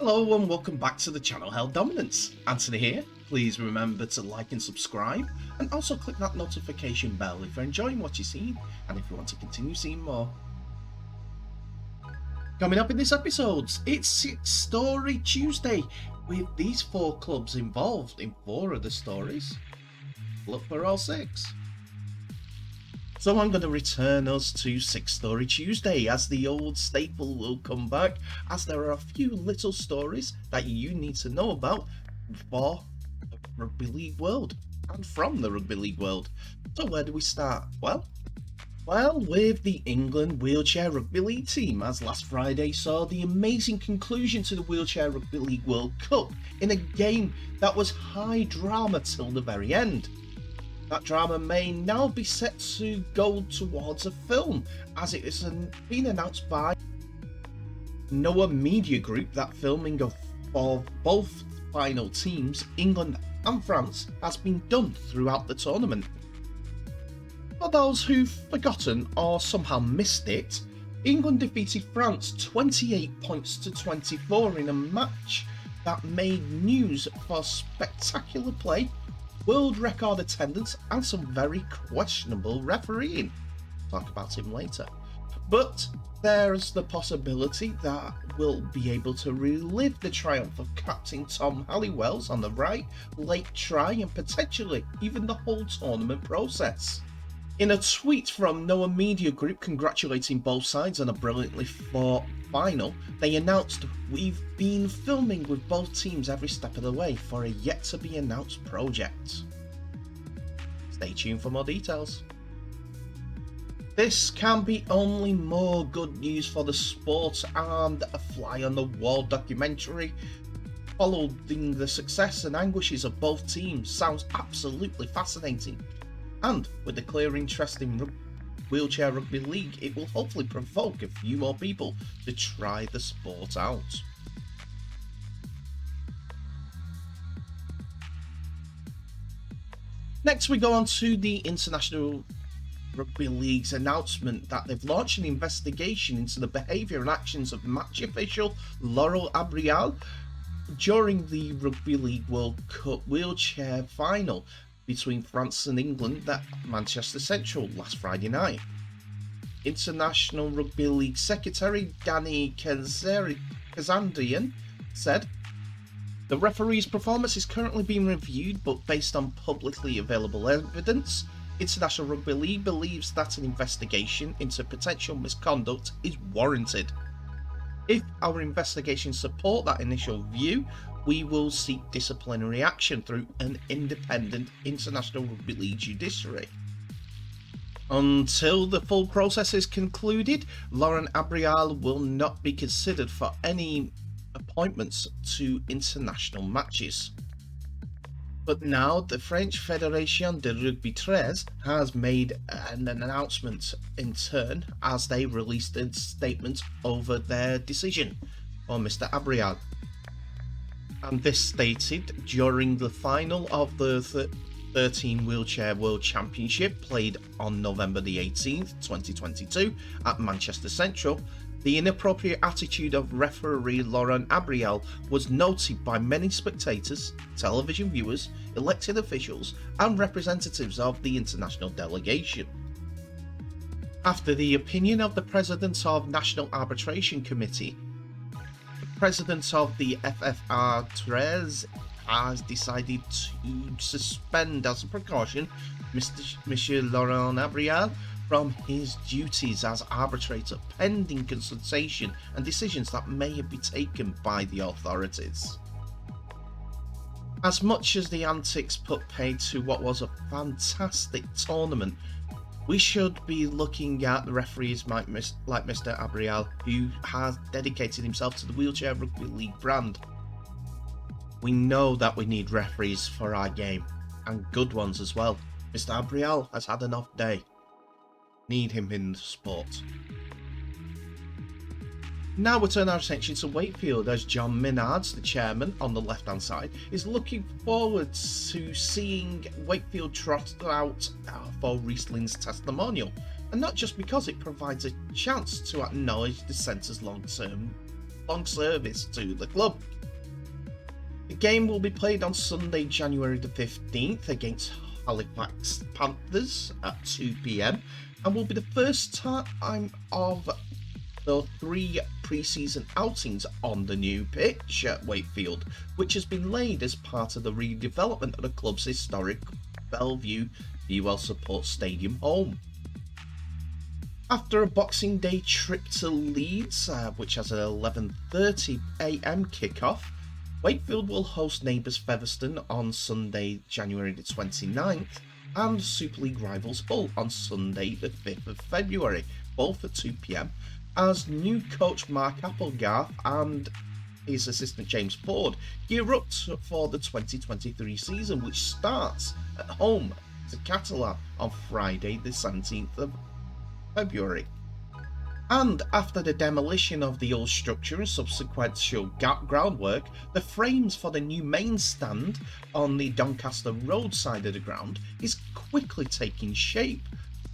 Hello and welcome back to the channel Held Dominance. Anthony here. Please remember to like and subscribe, and also click that notification bell if you're enjoying what you're seeing and if you want to continue seeing more. Coming up in this episode, it's Six Story Tuesday with these 4 clubs involved in 4 of the stories. Look for all 6. So I'm going to return us to Six Story Tuesday as the old staple will come back, as there are a few little stories that you need to know about for the Rugby League world and from the Rugby League world. So where do we start? Well, with the England Wheelchair Rugby League team, as last Friday saw the amazing conclusion to the Wheelchair Rugby League World Cup in a game that was high drama till the very end. That drama may now be set to go towards a film, as it has been announced by Noah Media Group that filming for both final teams, England and France, has been done throughout the tournament. For those who've forgotten or somehow missed it, England defeated France 28 points to 24 in a match that made news for spectacular play, world record attendance and some very questionable refereeing. Talk about him later. But there's the possibility that we'll be able to relive the triumph of Captain Tom Halliwell's on the right, late try and potentially even the whole tournament process. In a tweet from Noah Media Group congratulating both sides on a brilliantly fought final, they announced, "We've been filming with both teams every step of the way for a yet-to-be-announced project." Stay tuned for more details. This can be only more good news for the sport, and a fly-on-the-wall documentary following the success and anguishes of both teams sounds absolutely fascinating. And with the clear interest in Wheelchair Rugby League, it will hopefully provoke a few more people to try the sport out. Next we go on to the International Rugby League's announcement that they've launched an investigation into the behaviour and actions of match official Laurent Abrial during the Rugby League World Cup wheelchair final between France and England at Manchester Central last Friday night. International Rugby League Secretary Danny Kazandian said, "The referee's performance is currently being reviewed, but based on publicly available evidence, International Rugby League believes that an investigation into potential misconduct is warranted. If our investigations support that initial view, we will seek disciplinary action through an independent International Rugby League judiciary. Until the full process is concluded, Laurent Abrial will not be considered for any appointments to international matches." But now the French Fédération de Rugby Treize has made an announcement in turn as they released a statement over their decision for Mr. Abrial. And this stated, during the final of the 13 Wheelchair World Championship played on November the 18th, 2022 at Manchester Central, the inappropriate attitude of referee Laurent Abrial was noted by many spectators, television viewers, elected officials and representatives of the international delegation. After the opinion of the President of National Arbitration Committee, the President of the FFR Treize has decided to suspend as a precaution Monsieur Laurent Abrial from his duties as arbitrator pending consultation and decisions that may be taken by the authorities. As much as the antics put paid to what was a fantastic tournament, we should be looking at the referees like Mr. Abrial, who has dedicated himself to the Wheelchair Rugby League brand. We know that we need referees for our game, and good ones as well. Mr. Abrial has had an off day. Need him in the sport. Now we turn our attention to Wakefield, as John Minards, the chairman on the left hand side, is looking forward to seeing Wakefield trot out for Riesling's testimonial, and not just because it provides a chance to acknowledge the centre's long service to the club, game will be played on Sunday, January the 15th against Halifax Panthers at 2 p.m. and will be the first time of the 3 pre-season outings on the new pitch at Wakefield, which has been laid as part of the redevelopment of the club's historic Bellevue UL Support Stadium home. After a Boxing Day trip to Leeds, which has an 11:30 a.m. kickoff, Wakefield will host neighbours Featherstone on Sunday, January the 29th, and Super League rivals Hull on Sunday the 5th of February, both at 2 p.m, as new coach Mark Applegarth and his assistant James Ford gear up for the 2023 season, which starts at home to Catalan on Friday the 17th of February. And after the demolition of the old structure and subsequent groundwork, the frames for the new main stand on the Doncaster Road side of the ground is quickly taking shape,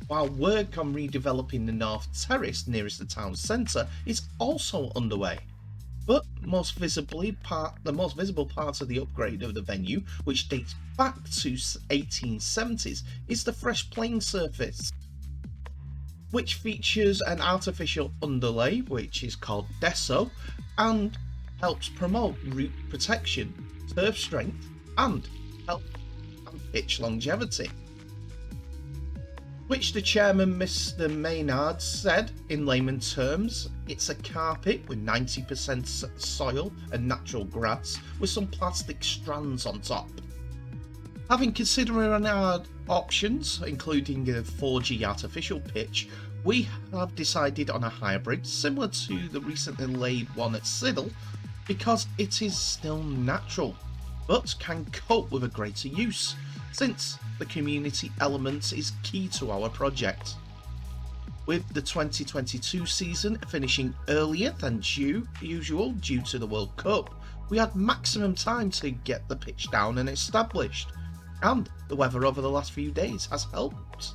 while work on redeveloping the North Terrace nearest the town centre is also underway. But the most visible part of the upgrade of the venue, which dates back to 1870s, is the fresh playing surface, which features an artificial underlay, which is called Deso, and helps promote root protection, turf strength, and health and pitch longevity. Which the chairman, Mr. Maynard, said in layman terms, it's a carpet with 90% soil and natural grass with some plastic strands on top. Having considered our options, including a 4G artificial pitch, we have decided on a hybrid similar to the recently laid one at Siddle, because it is still natural, but can cope with a greater use, since the community element is key to our project. With the 2022 season finishing earlier than usual due to the World Cup, we had maximum time to get the pitch down and established, and the weather over the last few days has helped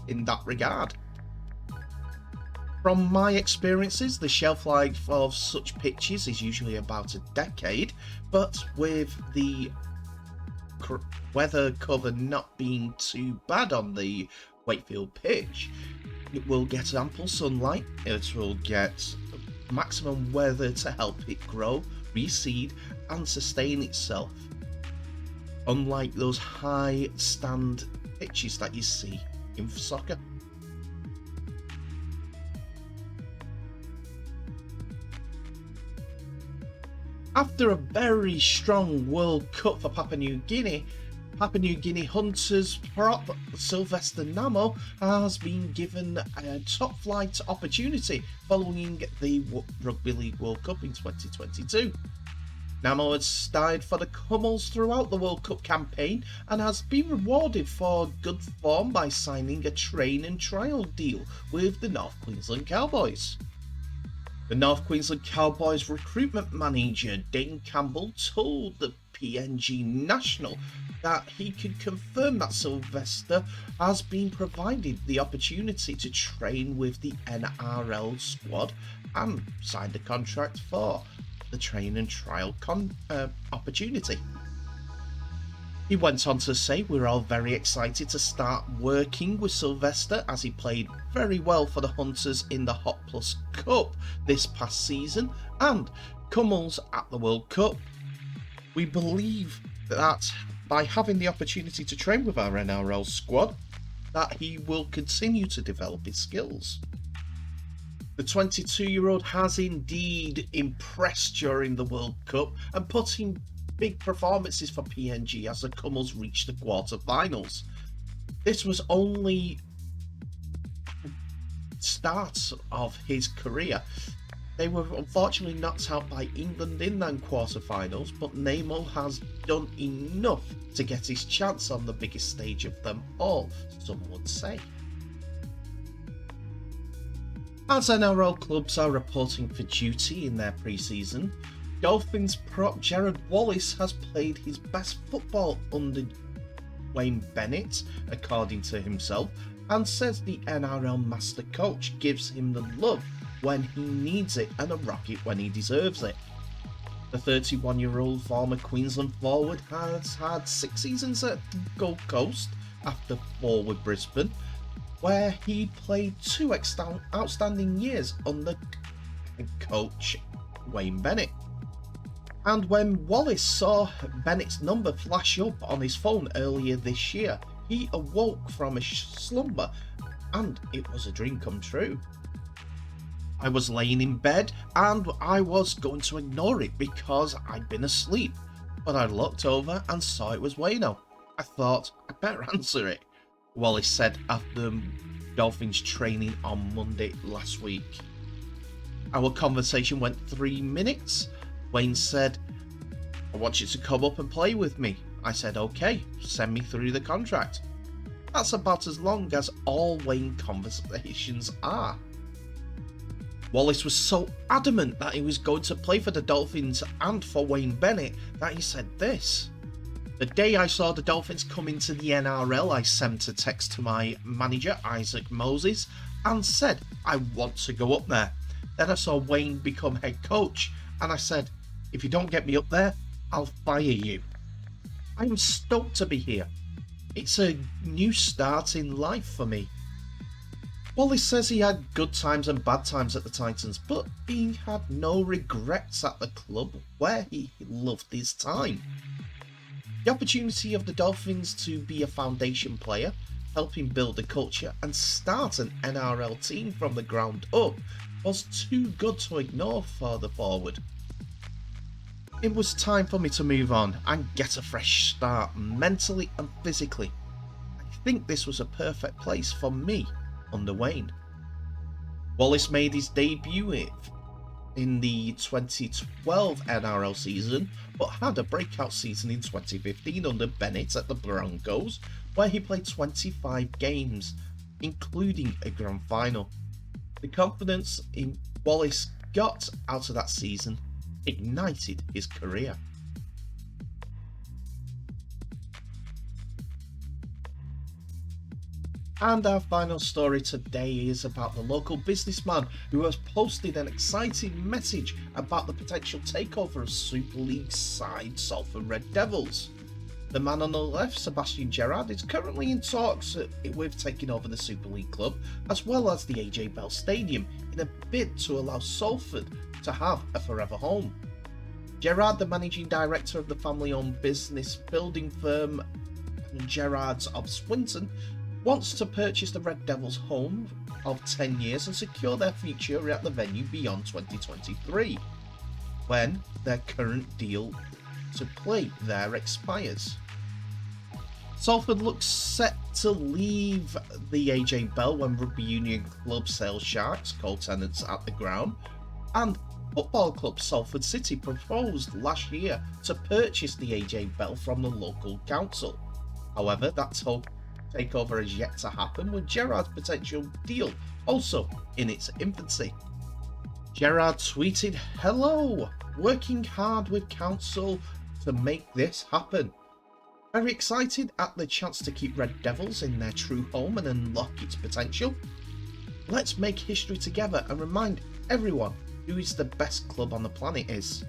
in that regard. From my experiences, the shelf life of such pitches is usually about a decade, but with the weather cover not being too bad on the Wakefield pitch, it will get ample sunlight, it will get maximum weather to help it grow, reseed and sustain itself, unlike those high stand pitches that you see in soccer. After a very strong World Cup for Papua New Guinea Hunters prop Sylvester Namo has been given a top flight opportunity following the Rugby League World Cup in 2022. Namo has starred for the Cummels throughout the World Cup campaign and has been rewarded for good form by signing a train and trial deal with the North Queensland Cowboys. The North Queensland Cowboys recruitment manager Dane Campbell told the PNG National that he could confirm that Sylvester has been provided the opportunity to train with the NRL squad and signed a contract for the train and trial opportunity. He went on to say, "We're all very excited to start working with Sylvester as he played very well for the Hunters in the Hot Plus Cup this past season and Cummels at the World Cup. We believe that by having the opportunity to train with our NRL squad, that he will continue to develop his skills." The 22-year-old has indeed impressed during the World Cup and put in big performances for PNG as the Cummels reached the quarter-finals. This was only the start of his career. They were unfortunately knocked out by England in them quarter-finals, but Namo has done enough to get his chance on the biggest stage of them all, some would say. As NRL clubs are reporting for duty in their pre-season, Dolphins prop Jared Wallace has played his best football under Wayne Bennett, according to himself, and says the NRL master coach gives him the love when he needs it and a rocket when he deserves it. The 31-year-old former Queensland forward has had 6 seasons at Gold Coast after 4 with Brisbane, where he played 2 outstanding years under coach Wayne Bennett. And when Wallace saw Bennett's number flash up on his phone earlier this year, he awoke from a slumber, and it was a dream come true. I was laying in bed and I was going to ignore it because I'd been asleep, but I looked over and saw it was Wayno. I thought I'd better answer it, Wallace said after Dolphins training on Monday last week. Our conversation went 3 minutes. Wayne said, "I want you to come up and play with me." I said, "Okay, send me through the contract." That's about as long as all Wayne conversations are. Wallace was so adamant that he was going to play for the Dolphins and for Wayne Bennett that he said this: "The day I saw the Dolphins come into the NRL, I sent a text to my manager, Isaac Moses, and said I want to go up there. Then I saw Wayne become head coach, and I said, if you don't get me up there, I'll fire you. I am stoked to be here. It's a new start in life for me." Wallace says he had good times and bad times at the Titans, but he had no regrets at the club where he loved his time. The opportunity of the Dolphins to be a foundation player, helping build the culture and start an NRL team from the ground up was too good to ignore for the forward. It was time for me to move on and get a fresh start mentally and physically. I think this was a perfect place for me under Wayne. Wallace made his debut in the 2012 NRL season, but had a breakout season in 2015 under Bennett at the Broncos, where he played 25 games, including a grand final. The confidence in Wallace got out of that season ignited his career. And our final story today is about the local businessman who has posted an exciting message about the potential takeover of Super League side Salford Red Devils. The man on the left, Sebastian Gerrard, is currently in talks with taking over the Super League club as well as the AJ Bell Stadium in a bid to allow Salford to have a forever home. Gerrard, the managing director of the family-owned business building firm Gerrards of Swinton, wants to purchase the Red Devils' home of 10 years and secure their future at the venue beyond 2023, when their current deal to play there expires. Salford looks set to leave the AJ Bell when Rugby Union Club Sale Sharks, co-tenants at the ground, and Football Club Salford City proposed last year to purchase the AJ Bell from the local council. However, that takeover has yet to happen, with Gerrard's potential deal also in its infancy. Gerrard tweeted, "Hello, working hard with council to make this happen. Very excited at the chance to keep Red Devils in their true home and unlock its potential. Let's make history together and remind everyone who is the best club on the planet is."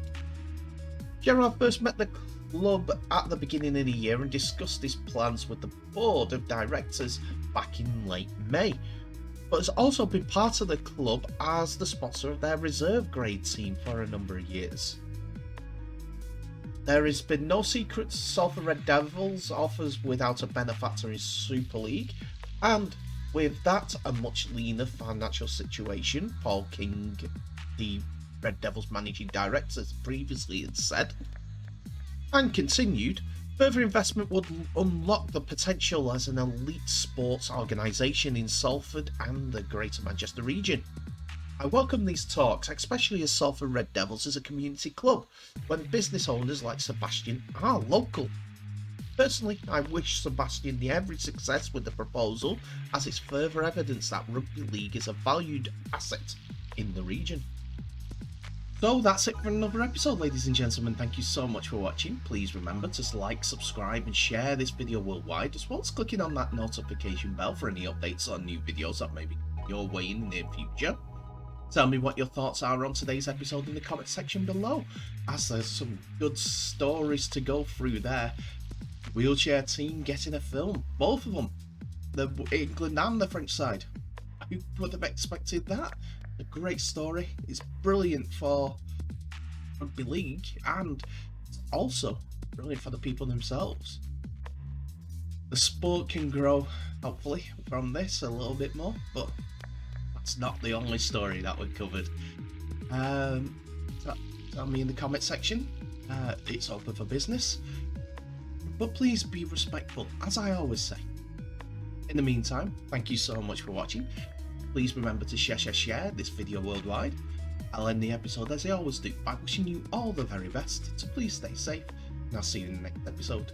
Gerrard first met the club at the beginning of the year and discussed his plans with the board of directors back in late May, but has also been part of the club as the sponsor of their reserve grade team for a number of years. There has been no secret Salford Red Devils offers without a benefactor in Super League, and with that a much leaner financial situation, Paul King, the Red Devils managing director, previously had said, and continued, further investment would unlock the potential as an elite sports organisation in Salford and the Greater Manchester region. I welcome these talks, especially as Salford Red Devils is a community club, when business owners like Sebastian are local. Personally, I wish Sebastian every success with the proposal, as it's further evidence that Rugby League is a valued asset in the region. So that's it for another episode, ladies and gentlemen. Thank you so much for watching. Please remember to like, subscribe and share this video worldwide, as well as clicking on that notification bell for any updates on new videos that may be your way in the near future. Tell me what your thoughts are on today's episode in the comment section below, as there's some good stories to go through there. Wheelchair team getting a film, both of them, the England and the French side. Who would have expected that? A great story. It's brilliant for rugby league and also brilliant for the people themselves. The sport can grow, hopefully, from this a little bit more, but that's not the only story that we covered. Tell me in the comment section. It's open for business, but please be respectful, as I always say. In the meantime, thank you so much for watching. Please remember to share this video worldwide. I'll end the episode as I always do by wishing you all the very best, so please stay safe, and I'll see you in the next episode.